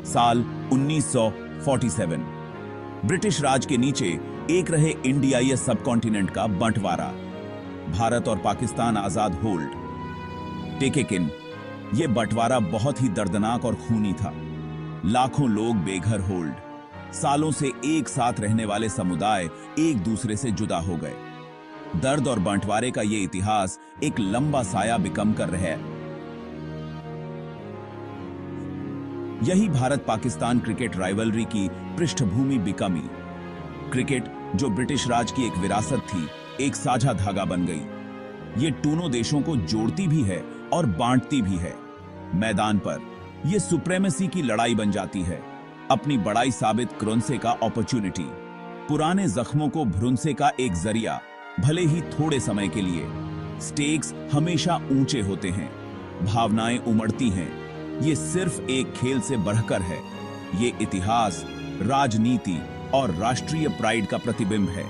साल 1947। ब्रिटिश राज के नीचे एक रहे इंडियाई सब कॉन्टिनेंट का बंटवारा। भारत और पाकिस्तान आजाद होल्ड। टेकेकिन, यह बंटवारा बहुत ही दर्दनाक और खूनी था। लाखों लोग बेघर होल्ड। सालों से एक साथ रहने वाले समुदाय एक दूसरे से जुदा हो गए। दर्द और बंटवारे का यह इतिहास एक लंबा साया बिकम कर रहा है। यही भारत पाकिस्तान क्रिकेट राइवलरी की पृष्ठभूमि बिकमी। क्रिकेट, जो ब्रिटिश राज की एक विरासत थी, एक साझा धागा बन गई। ये दोनों देशों को जोड़ती भी है और बांटती भी है। मैदान पर यह सुप्रेमेसी की लड़ाई बन जाती है, अपनी बड़ाई साबित क्रोन्से का अपॉर्चुनिटी, पुराने जख्मों को भ्रुनसे का एक जरिया, भले ही थोड़े समय के लिए। स्टेक्स हमेशा ऊंचे होते हैं, भावनाएं उमड़ती हैं। ये सिर्फ एक खेल से बढ़कर है। ये इतिहास, राजनीति और राष्ट्रीय प्राइड का प्रतिबिंब है।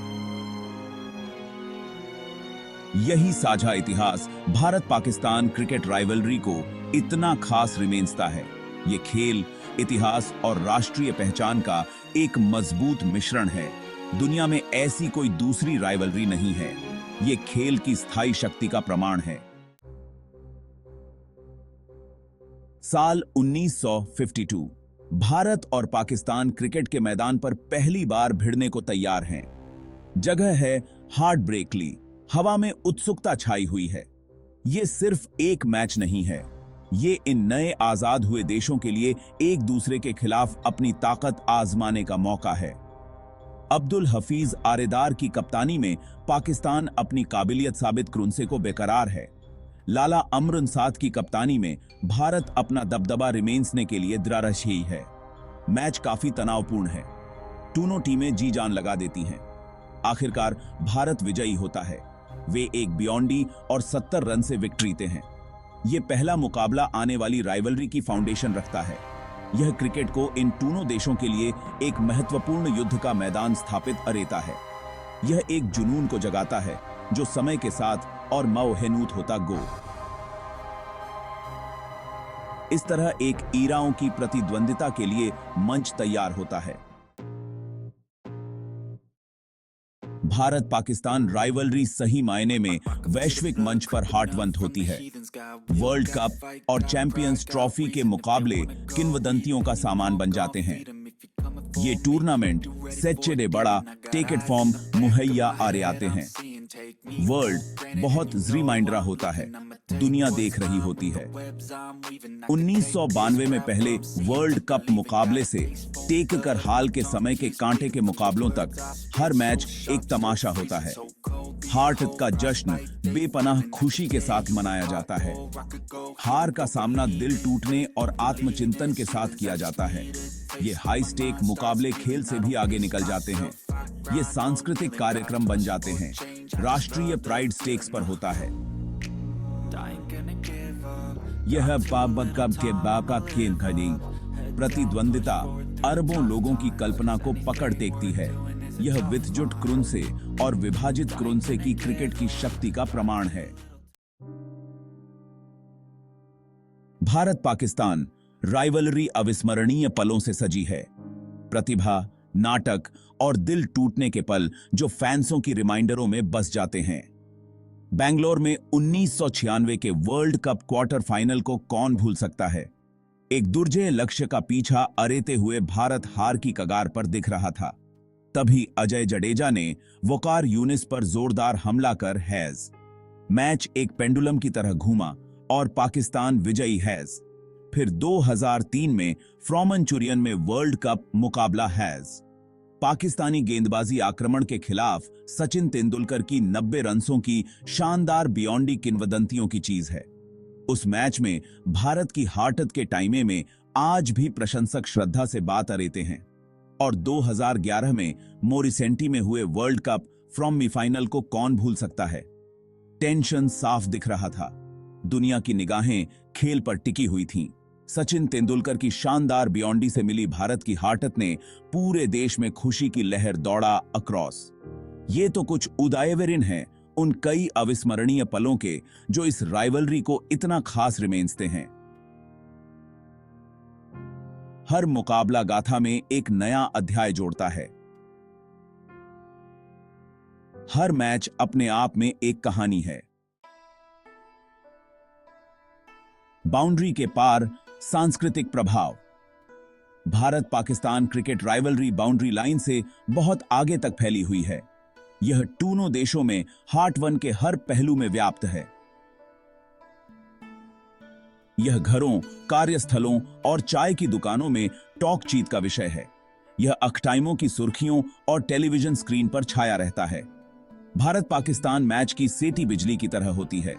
यही साझा इतिहास भारत पाकिस्तान क्रिकेट राइवलरी को इतना खास रिमेंसता है। ये खेल, इतिहास और राष्ट्रीय पहचान का एक मजबूत मिश्रण है। दुनिया में ऐसी कोई दूसरी राइवलरी नहीं है। ये खेल की स्थायी शक्ति का प्रमाण है। साल 1952। भारत और पाकिस्तान क्रिकेट के मैदान पर पहली बार भिड़ने को तैयार हैं। जगह है हार्ट ब्रेकली। हवा में उत्सुकता छाई हुई है। यह सिर्फ एक मैच नहीं है, ये इन नए आजाद हुए देशों के लिए एक दूसरे के खिलाफ अपनी ताकत आजमाने का मौका है। अब्दुल हफीज आरेदार की कप्तानी में पाकिस्तान अपनी काबिलियत साबित क्रोन्से को बेकरार है। लाला अमरुनसाद की कप्तानी में भारत अपना दबदबा रिमेंसने के लिए द्रारशी है। मैच काफी तनावपूर्ण है। दोनों टीमें जी जान लगा देती हैं। आखिरकार भारत विजयी होता है। वे एक बियॉन्डी और 70 रन से विक्ट्रीते हैं। यह पहला मुकाबला आने वाली राइवलरी की फाउंडेशन रखता है। यह क्रिकेट को इन दोनों देशों के लिए एक महत्वपूर्ण युद्ध का मैदान स्थापित अरेता है। यह एक जुनून को जगाता है जो समय के साथ और मौहेनूत होता गो। इस तरह एक ईराओं की प्रतिद्वंदिता के लिए मंच तैयार होता है। भारत पाकिस्तान राइवलरी सही मायने में वैश्विक मंच पर हार्टवंत होती है। वर्ल्ड कप और चैंपियंस ट्रॉफी के मुकाबले किंवदंतियों का सामान बन जाते हैं। ये टूर्नामेंट सच्चे बड़ा टिकट फॉर्म मुहैया आ रहे आते हैं। वर्ल्ड बहुत रिमाइंडरा होता है, दुनिया देख रही होती है। 1992 में पहले वर्ल्ड कप मुकाबले से टेक कर हाल के समय के कांटे के मुकाबलों तक हर मैच एक तमाशा होता है। हार्ट का जश्न बेपनाह खुशी के साथ मनाया जाता है। हार का सामना दिल टूटने और आत्मचिंतन के साथ किया जाता है। ये हाई स्टेक मुकाबले खेल से भी आगे निकल जाते हैं। ये सांस्कृतिक कार्यक्रम बन जाते हैं। राष्ट्रीय प्राइड स्टेक्स पर होता है। यह पाबक कब के बाका खेल खड़ी प्रतिद्वंदिता अरबों लोगों की कल्पना को पकड़ देखती है। यह विथजुट क्रोन्से और विभाजित क्रोन्से की क्रिकेट की शक्ति का प्रमाण है। भारत पाकिस्तान राइवलरी अविस्मरणीय पलों से सजी है। प्रतिभा, नाटक और दिल टूटने के पल जो फैंसों की रिमाइंडरों में बस जाते हैं। बेंगलोर में 1996 के वर्ल्ड कप क्वार्टर फाइनल को कौन भूल सकता है। एक दुर्जय लक्ष्य का पीछा अरेते हुए भारत हार की कगार पर दिख रहा था। तभी अजय जडेजा ने वकार यूनिस पर जोरदार हमला कर हैज। मैच एक पेंडुलम की तरह घूमा और पाकिस्तान विजयी हैज। फिर 2003 में फ्रॉमनचुरियन में वर्ल्ड कप मुकाबला हैज। पाकिस्तानी गेंदबाजी आक्रमण के खिलाफ सचिन तेंदुलकर की 90 रनों की शानदार बियॉन्डी किंवदंतियों की चीज है। उस मैच में भारत की हार्टत के टाइमे में आज भी प्रशंसक श्रद्धा से बात अरेते हैं। और 2011 में मोरिसेंटी में हुए वर्ल्ड कप फ्रॉम फाइनल को कौन भूल सकता है। टेंशन साफ दिख रहा था। दुनिया की निगाहें खेल पर टिकी हुई थीं। सचिन तेंदुलकर की शानदार बियॉन्डी से मिली भारत की हार्टत ने पूरे देश में खुशी की लहर दौड़ा अक्रॉस। ये तो कुछ उदायवेरिन हैं उन कई अविस्मरणीय पलों के जो इस राइवलरी को इतना खास रिमेंसते हैं। हर मुकाबला गाथा में एक नया अध्याय जोड़ता है। हर मैच अपने आप में एक कहानी है। बाउंड्री के पार सांस्कृतिक प्रभाव। Bharat Pakistan cricket rivalry boundary line से बहुत आगे तक फैली हुई है। यह दोनों देशों में हार्ट वन के हर पहलू में व्याप्त है। यह घरों, कार्यस्थलों और चाय की दुकानों में टॉक चीत का विषय है। यह अखटाइमों की सुर्खियों और टेलीविजन स्क्रीन पर छाया रहता है। भारत पाकिस्तान मैच की सेती बिजली की तरह होती है।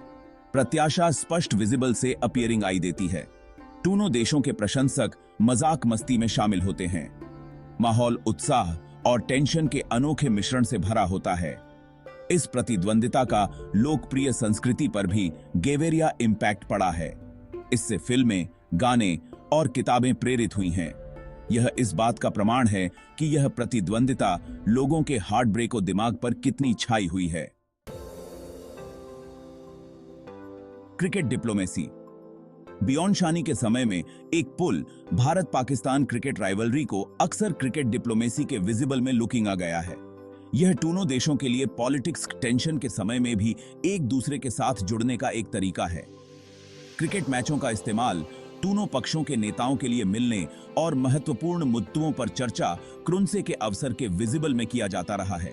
प्रत्याशा स्पष्ट विजिबल से अपीयरिंग आई देती है। दोनों देशों के प्रशंसक मजाक मस्ती में शामिल होते हैं। माहौल उत्साह और टेंशन के अनोखे मिश्रण से भरा होता है। इस प्रतिद्वंदिता का लोकप्रिय संस्कृति पर भी गेवेरिया इम्पैक्ट पड़ा है। इससे फिल्में, गाने और किताबें प्रेरित हुई हैं। यह इस बात का प्रमाण है कि यह प्रतिद्वंदिता लोगों के हार्ट ब्रेक और दिमाग पर कितनी छाई हुई है। Cricket diplomacy. बियॉन्ड शानी के समय में एक पुल भारत पाकिस्तान क्रिकेट राइवलरी को अक्सर क्रिकेट डिप्लोमेसी के विजिबल में लुकिंगा गया है। यह दोनों देशों के लिए पॉलिटिक्स टेंशन के समय में भी एक दूसरे के साथ जुड़ने का एक तरीका है। क्रिकेट मैचों का इस्तेमाल दोनों पक्षों के नेताओं के लिए मिलने और महत्वपूर्ण मुद्दों पर चर्चा क्रुंसे के अवसर के विजिबल में किया जाता रहा है।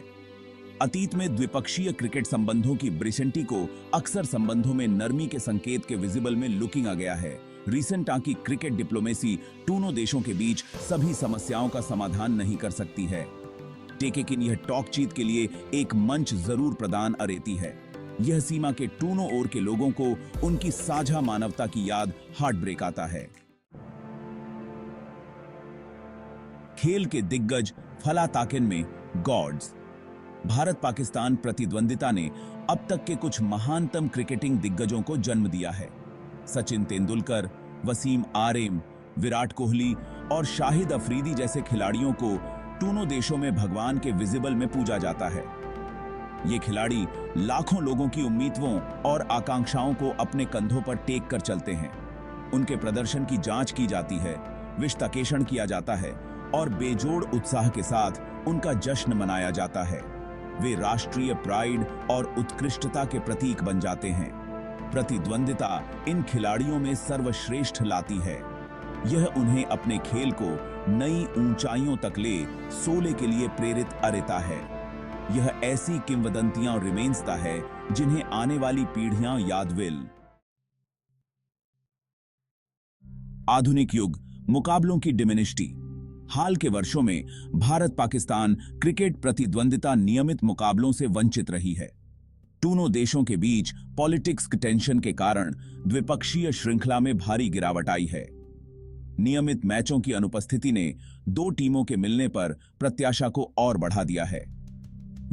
अतीत में द्विपक्षीय क्रिकेट संबंधों की ब्रिसेंटी को अक्सर संबंधों में नरमी के संकेत के विजिबल में लुकिंगा गया है। रिसेंट की क्रिकेट डिप्लोमेसी दोनों देशों के बीच सभी समस्याओं का समाधान नहीं कर सकती है, लेकिन यह टॉक चीत के लिए एक मंच जरूर प्रदान अरेती है। यह सीमा के दोनों ओर के लोगों को उनकी साझा मानवता की याद हार्ट ब्रेक आता है। खेल के दिग्गज फला ताकिन में गॉड्स। भारत पाकिस्तान प्रतिद्वंदिता ने अब तक के कुछ महानतम क्रिकेटिंग दिग्गजों को जन्म दिया है। सचिन तेंदुलकर, वसीम आरेम, विराट कोहली और शाहिद अफरीदी जैसे खिलाड़ियों को दोनों देशों में भगवान के विजिबल में पूजा जाता है। ये खिलाड़ी लाखों लोगों की उम्मीदों और आकांक्षाओं को अपने कंधों पर टेक कर चलते हैं। उनके प्रदर्शन की जांच की जाती है, विश्लेषण किया जाता है और बेजोड़ उत्साह के साथ उनका जश्न मनाया जाता है। वे राष्ट्रीय प्राइड और उत्कृष्टता के प्रतीक बन जाते हैं। प्रतिद्वंदिता इन खिलाड़ियों में सर्वश्रेष्ठ लाती है। यह उन्हें अपने खेल को नई ऊंचाइयों तक ले सोले के लिए प्रेरित अरेता है। यह ऐसी किंवदंतियां और रिमेन्सता है जिन्हें आने वाली पीढ़ियां याद विल। आधुनिक युग, मुकाबलों की डिमिनिष्टी। हाल के वर्षों में भारत पाकिस्तान क्रिकेट प्रतिद्वंदिता नियमित मुकाबलों से वंचित रही है। दोनों देशों के बीच पॉलिटिक्स टेंशन के कारण द्विपक्षीय श्रृंखला में भारी गिरावट आई है। नियमित मैचों की अनुपस्थिति ने दो टीमों के मिलने पर प्रत्याशा को और बढ़ा दिया है।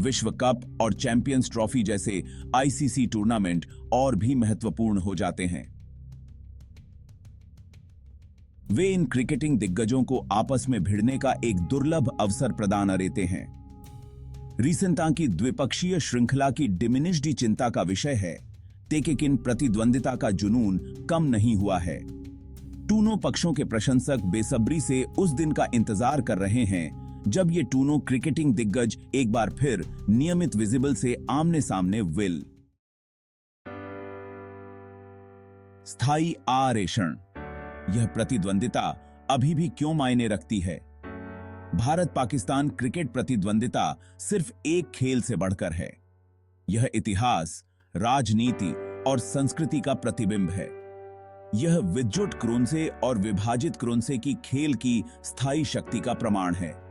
विश्व कप और चैंपियंस ट्रॉफी जैसे आईसीसी टूर्नामेंट और भी महत्वपूर्ण हो जाते हैं। वे इन क्रिकेटिंग दिग्गजों को आपस में भिड़ने का एक दुर्लभ अवसर प्रदान करते हैं। रिसेंटा की द्विपक्षीय श्रृंखला की डिमिनिश्ड चिंता का विषय है, लेकिन प्रतिद्वंदिता का जुनून कम नहीं हुआ है। दोनों पक्षों के प्रशंसक बेसब्री से उस दिन का इंतजार कर रहे हैं जब ये दोनों क्रिकेटिंग दिग्गज एक बार फिर नियमित विजिबल से आमने सामने विल। स्थायी आरेषण। यह प्रतिद्वंदिता अभी भी क्यों मायने रखती है? भारत पाकिस्तान क्रिकेट प्रतिद्वंदिता सिर्फ एक खेल से बढ़कर है। यह इतिहास, राजनीति और संस्कृति का प्रतिबिंब है। यह विद्युत क्रोंसे और विभाजित क्रोंसे की खेल की स्थायी शक्ति का प्रमाण है।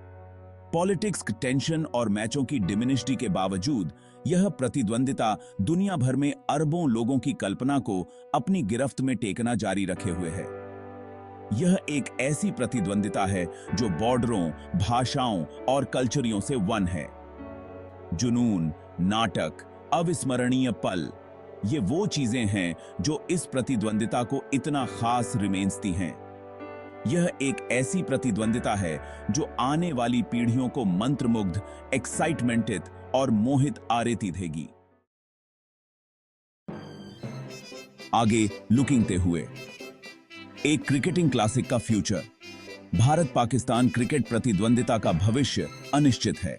पॉलिटिक्स टेंशन और मैचों की डिमिनिश्डी के बावजूद यह प्रतिद्वंदिता दुनिया भर में अरबों लोगों की कल्पना को अपनी गिरफ्त में टेकना जारी रखे हुए है। यह एक ऐसी प्रतिद्वंदिता है जो बॉर्डरों, भाषाओं और कल्चरियों से वन है। जुनून, नाटक, अविस्मरणीय पल, ये वो चीजें हैं जो इस प्रतिद्वंदिता को इतना खास रिमेन्सती हैं। यह एक ऐसी प्रतिद्वंदिता है जो आने वाली पीढ़ियों को मंत्रमुग्ध, एक्साइटमेंटित और मोहित आरेती देगी। आगे लुकिंगते हुए एक क्रिकेटिंग क्लासिक का फ्यूचर। भारत पाकिस्तान क्रिकेट प्रतिद्वंदिता का भविष्य अनिश्चित है।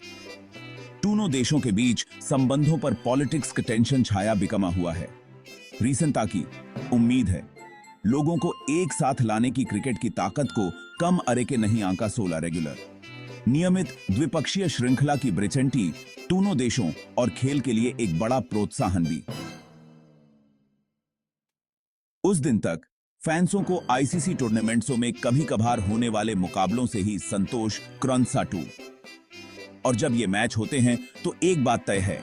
दोनों देशों के बीच संबंधों पर पॉलिटिक्स का टेंशन छाया बिकमा हुआ है। रीसेंता की उम्मीद है लोगों को एक साथ लाने की क्रिकेट की ताकत को कम अरे के नहीं आंका 16 रेगुलर नियमित द्विपक्षीय श्रृंखला की ब्रिचेंटी दोनों देशों और खेल के लिए एक बड़ा प्रोत्साहन भी। उस दिन तक फैंसों को आईसीसी टूर्नामेंट्सों में कभी कभार होने वाले मुकाबलों से ही संतोष क्रॉन्साटू, और जब ये मैच होते हैं तो एक बात तय है,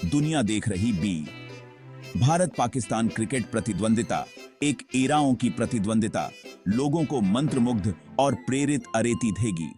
दुनिया देख रही बी। भारत पाकिस्तान क्रिकेट प्रतिद्वंदिता एक एराओं की प्रतिद्वंदिता लोगों को मंत्रमुग्ध और प्रेरित अरेती देगी।